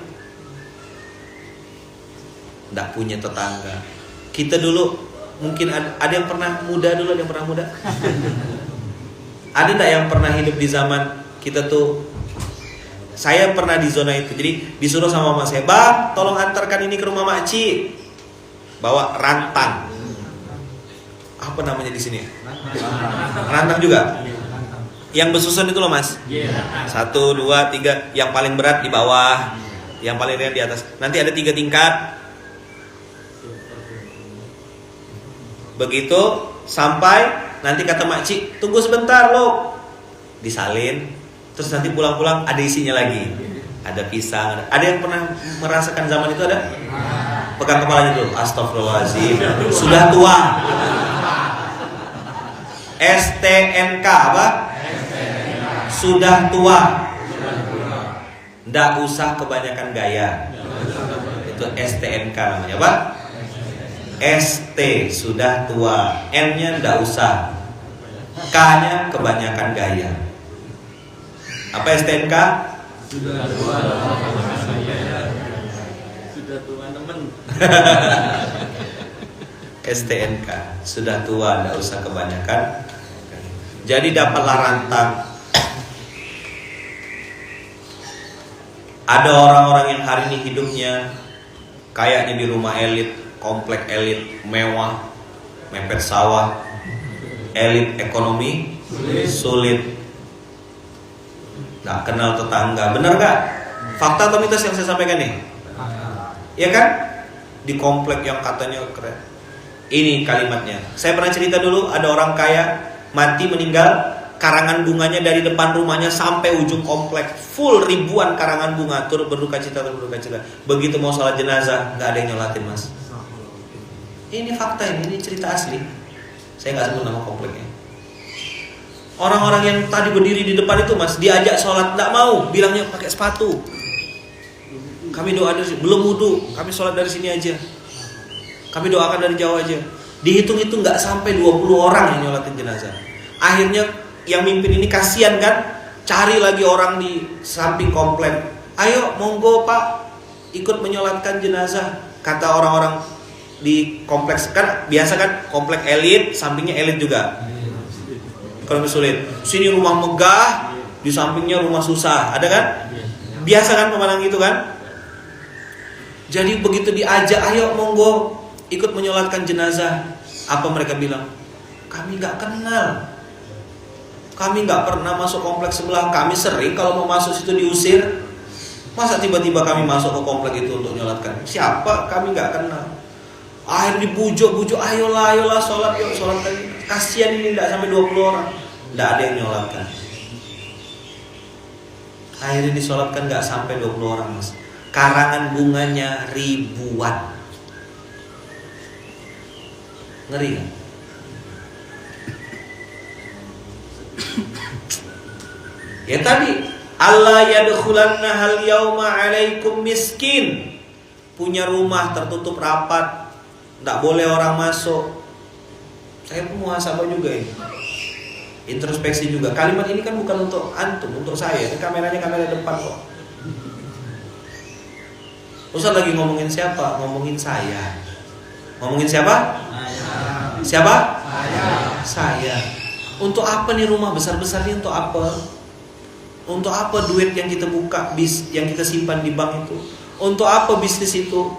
Nggak punya tetangga. Kita dulu mungkin ada yang pernah muda dulu, ada yang pernah muda. Ada nggak yang pernah hidup di zaman kita tuh? Saya pernah di zona itu. Jadi disuruh sama mama saya, Bang, tolong antarkan ini ke rumah makci. Bawa rantang. Apa namanya di sini? Rantang juga. Yang bersusun itu loh, Mas. 1, 2, 3. Yang paling berat di bawah, yang paling ringan di atas. Nanti ada 3 tingkat. Begitu sampai nanti kata makcik, tunggu sebentar loh, disalin, terus nanti pulang-pulang ada isinya lagi, ada pisang, ada yang pernah merasakan zaman itu ada? Pegang kepalanya dulu, astagfirullahaladzim, sudah tua. STNK apa? Sudah tua. Nggak usah kebanyakan gaya. Itu STNK namanya apa? ST sudah tua, N-nya ndak usah, K-nya kebanyakan gaya. Apa STNK? Sudah tua. Sudah tua teman. STNK sudah tua, ndak usah kebanyakan. Jadi dapatlah rantang. Ada orang-orang yang hari ini hidupnya kayaknya di rumah elit, komplek elit, mewah, mepet sawah, elit ekonomi sulit, nggak kenal tetangga. Benar nggak? Fakta atau mitos yang saya sampaikan nih? Ya kan? Di komplek yang katanya keren. Ini kalimatnya. Saya pernah cerita dulu, ada orang kaya mati meninggal, karangan bunganya dari depan rumahnya sampai ujung komplek, full ribuan karangan bunga, turut berduka cita. Begitu mau sholat jenazah, nggak ada yang nyolatin, Mas. Ini fakta, ini cerita asli. Saya nggak sebut nama kompleknya. Orang-orang yang tadi berdiri di depan itu, Mas, diajak sholat nggak mau, bilangnya pakai sepatu. Kami doa dari sini, belum wudu, kami sholat dari sini aja. Kami doakan dari jauh aja. Dihitung-hitung nggak sampai 20 orang yang nyolatin jenazah. Akhirnya yang mimpin ini kasihan kan, cari lagi orang di samping komplek. Ayo, monggo Pak, ikut menyolatkan jenazah. Kata orang-orang di kompleks, kan biasa kan komplek elit, sampingnya elit juga. Kalau sulit, sini rumah megah, di sampingnya rumah susah, ada kan? Biasa kan pemandangan gitu kan? Jadi begitu diajak, ayo monggo ikut menyolatkan jenazah, apa mereka bilang? Kami nggak kenal, kami nggak pernah masuk kompleks sebelah, kami sering kalau mau masuk situ diusir. Masa tiba-tiba kami masuk ke komplek itu untuk menyolatkan? Siapa? Kami nggak kenal. Akhirnya dibujuk-bujuk, ayolah sholat, yuk sholat lagi. kasihan ini tidak sampai 20 orang. Tidak ada yang nyolatkan. Akhirnya disolatkan nggak sampai 20 orang, Mas. Karangan bunganya ribuan. Ngeri kan? Ya tadi, Allah yadkhulanna hal yauma alaikum miskin. Punya rumah tertutup rapat, tidak boleh orang masuk. Saya pun muhasabah juga ini, introspeksi juga. Kalimat ini kan bukan untuk antum, untuk saya. Ini kameranya kamera depan kok. Ustaz lagi ngomongin siapa? Ngomongin saya. Ngomongin siapa? Siapa? Saya. Untuk apa nih rumah besar-besar ini? Untuk apa? Untuk apa duit yang kita buka, yang kita simpan di bank itu? Untuk apa bisnis itu?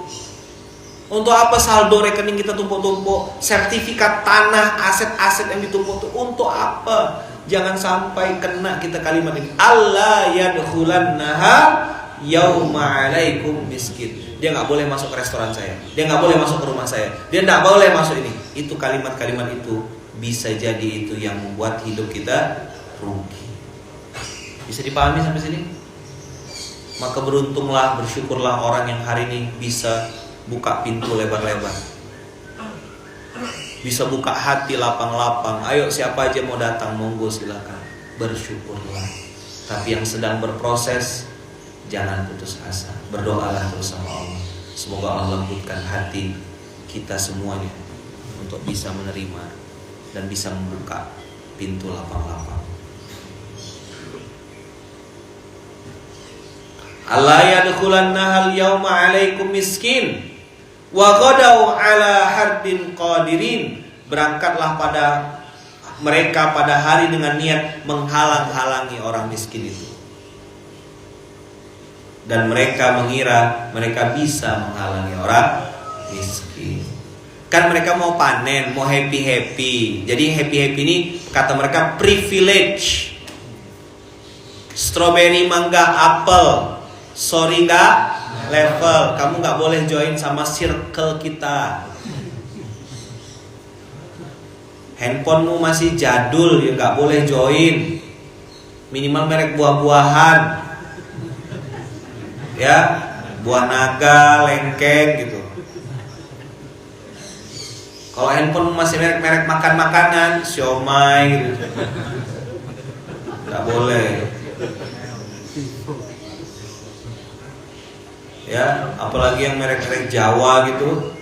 Untuk apa saldo rekening kita tumpuk-tumpuk? Sertifikat tanah, aset-aset yang ditumpuk itu untuk apa? Jangan sampai kena kita kalimat ini. Allah yadkhulannaha yauma alaikum miskin. Dia nggak boleh masuk ke restoran saya. Dia nggak boleh masuk ke rumah saya. Dia nggak boleh masuk ini. Itu kalimat-kalimat itu bisa jadi itu yang membuat hidup kita rugi. Bisa dipahami sampai sini? Maka beruntunglah, bersyukurlah orang yang hari ini bisa buka pintu lebar-lebar, bisa buka hati lapang-lapang. Ayo siapa aja mau datang, monggo silakan. Bersyukurlah. Tapi yang sedang berproses, jangan putus asa. Berdoalah terus sama Allah. Semoga Allah lembutkan hati kita semuanya untuk bisa menerima dan bisa membuka pintu lapang-lapang. Allah yadkhulanna al-yawma alaikum miskin wa ghadau ala hardin qadirin. Berangkatlah pada mereka pada hari dengan niat menghalang-halangi orang miskin itu. Dan mereka mengira mereka bisa menghalangi orang miskin. Kan mereka mau panen, mau happy-happy. Jadi happy-happy ini kata mereka privilege. Strawberry, mangga, apel. Sorry nggak level, kamu nggak boleh join sama circle kita. Handphonemu masih jadul, ya nggak boleh join. Minimal merek buah-buahan, ya, buah naga, lengkeng gitu. Kalau handphone masih merek-merek makan-makanan, siomay gitu, nggak boleh. Ya, apalagi yang merek-merek Jawa gitu.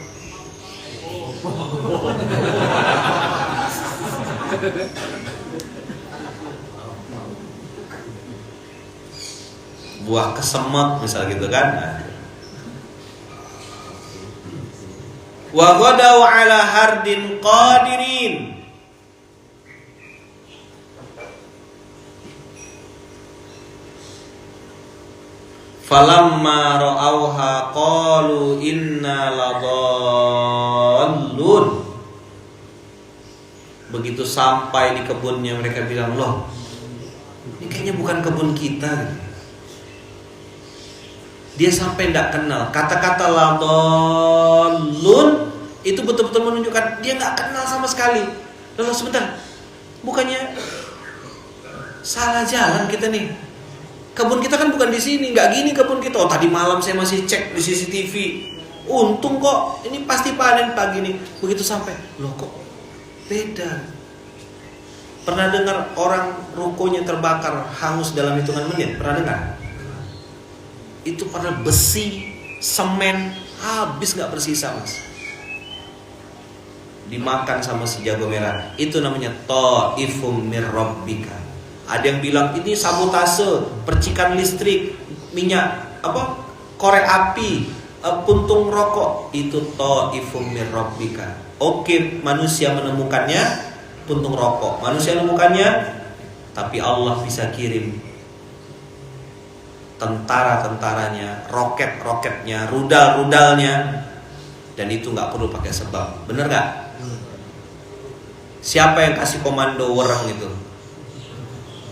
Buah kesemek misal gitu kan. Wa ghadaw ala hardin qadirin. Falamma ra'awha qalu inna ladallun. Begitu sampai di kebunnya mereka bilang, loh, ini kayaknya bukan kebun kita. Dia sampai tidak kenal. Kata-kata ladallun itu betul-betul menunjukkan dia nggak kenal sama sekali. Lalu sebentar, bukannya salah jalan kita nih? Kebun kita kan bukan di sini, nggak gini kebun kita. Oh, tadi malam saya masih cek di CCTV. Untung kok, ini pasti panen pagi nih. Begitu sampai, loh kok beda. Pernah dengar orang rukonya terbakar hangus dalam hitungan menit? Pernah dengar? Itu padahal besi, semen, habis nggak bersisa, Mas. Dimakan sama si jago merah. Itu namanya ta'ifum mir rabbika. Ada yang bilang ini sabotase, percikan listrik, minyak korek api, puntung rokok. Itu ta'ifum mir rabbika. Oke, manusia menemukannya puntung rokok. Manusia menemukannya, tapi Allah bisa kirim tentara-tentaranya, roket-roketnya, rudal-rudalnya, dan itu nggak perlu pakai sebab. Bener nggak? Siapa yang kasih komando wereng itu?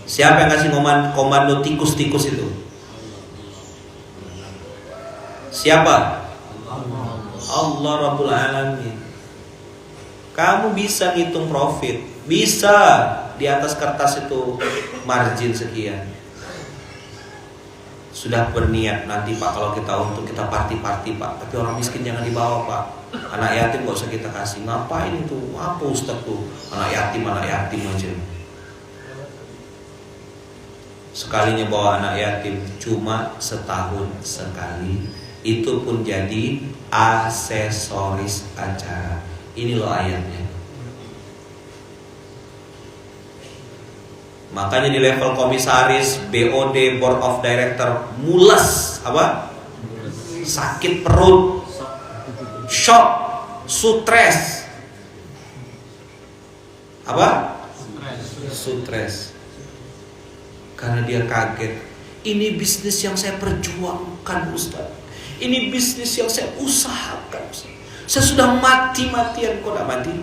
Siapa yang kasih komando tikus-tikus itu? Siapa? Allah Rabbul Alamin. Kamu bisa ngitung profit, bisa di atas kertas itu margin sekian. Sudah berniat nanti Pak kalau kita untuk kita party Pak, tapi orang miskin jangan dibawa Pak. Anak yatim gak usah kita kasih. Ngapain itu? Apa Ustaz tuh? Anak yatim aja. Sekalinya bawa anak yatim cuma setahun sekali, itu pun jadi aksesoris acara. Ini loh ayatnya. Makanya di level komisaris, BOD, Board of Director, mules apa? Sakit perut, shock, stres. Apa? Stres. Karena dia kaget. Ini bisnis yang saya perjuangkan Ustaz. Ini bisnis yang saya usahakan Ustaz. Saya sudah mati-matian, kok gak mati?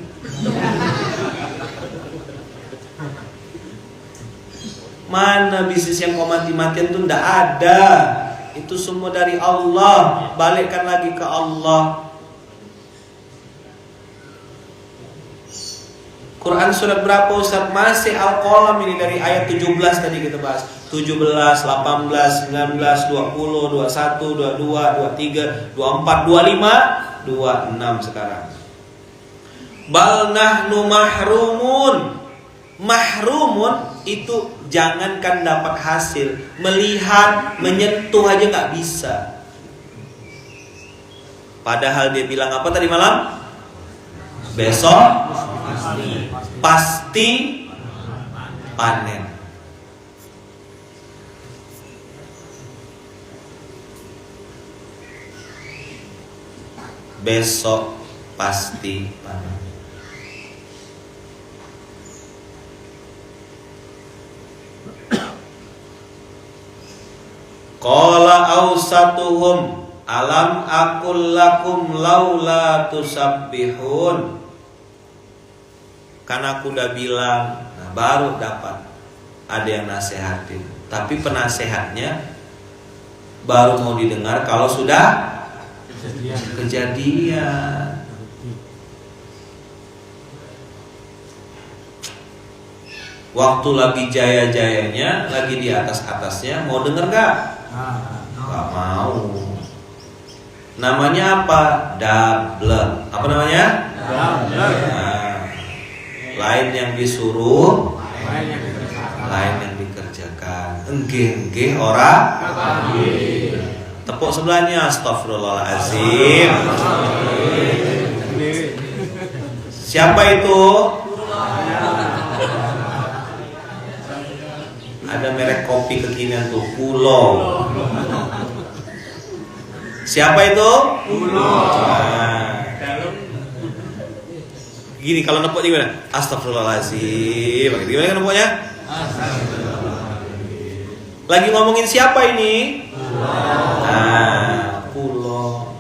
Mana bisnis yang kau mati-matian itu? Tidak ada. Itu semua dari Allah. Balikkan lagi ke Allah. Quran surat berapa Ustaz? Masih Al-Qalam ini dari ayat 17 tadi kita bahas. 17, 18, 19, 20, 21, 22, 23, 24, 25, 26 sekarang. Bal nahnu mahrumun. Mahrumun itu jangankan dapat hasil, melihat, menyentuh aja gak bisa. Padahal dia bilang apa tadi malam? Besok pasti panen. Besok pasti panen. Qala awsatuhum alam aqul lakum laula tusabbihun. Kan aku udah bilang, nah baru dapat ada yang nasihatin. Tapi penasehatnya baru mau didengar kalau sudah kejadian. Waktu lagi jaya-jayanya, lagi di atas-atasnya, mau denger gak? Gak mau. Namanya apa? Double. Apa namanya? Double. Nah, lain yang disuruh, lain yang dikerjakan. Enggih ora. Tepuk sebelahnya. Astagfirullahaladzim. Siapa itu? Ada merek kopi kekinian tuh, Pulau. Siapa itu? Pulau. Nah. Gini kalau nepuk gimana? Astagfirullahaladzim. Gimana kan nepuknya? Lagi ngomongin siapa ini? Nah, Pulau.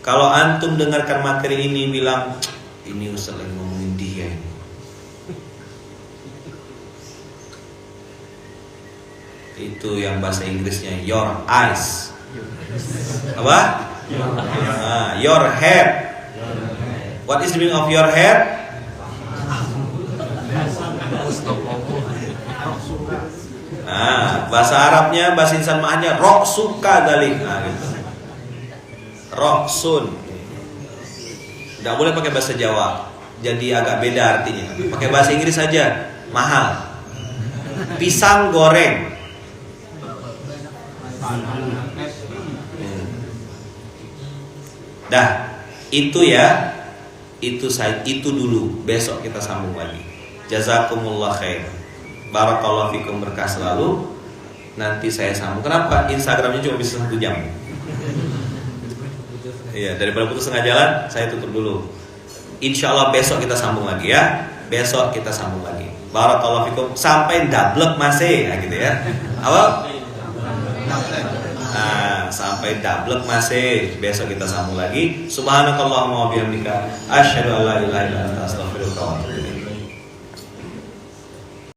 Kalau antum dengarkan materi ini bilang, ini Ustaz lagi ngomongin dia ini. Itu yang bahasa Inggrisnya your eyes. Apa? Your head. What is the meaning of your head? Bahasa Arabnya, bahasa insan ma'annya rok suka dalik. Gitu. Roksun. Nggak boleh pakai bahasa Jawa. Jadi agak beda artinya. Pakai bahasa Inggris saja. Mahal. Pisang goreng. Dah, itu ya. Itu dulu. Besok kita sambung lagi. Jazakumullah khair. Barakallahu fikum, berkah selalu. Nanti saya sambung. Kenapa? Instagramnya cuma bisa 1 jam. Iya, daripada putus tengah jalan, saya tutup dulu. Insyaallah besok kita sambung lagi ya. Besok kita sambung lagi. Barakallahu fikum sampai double masih, gitu ya. Apa? Sampai double masih. Besok kita sambung lagi. Subhanakallahumma wa bihamdika asyhadu an la ilaha illa anta astaghfiruka wa atubu ilaik.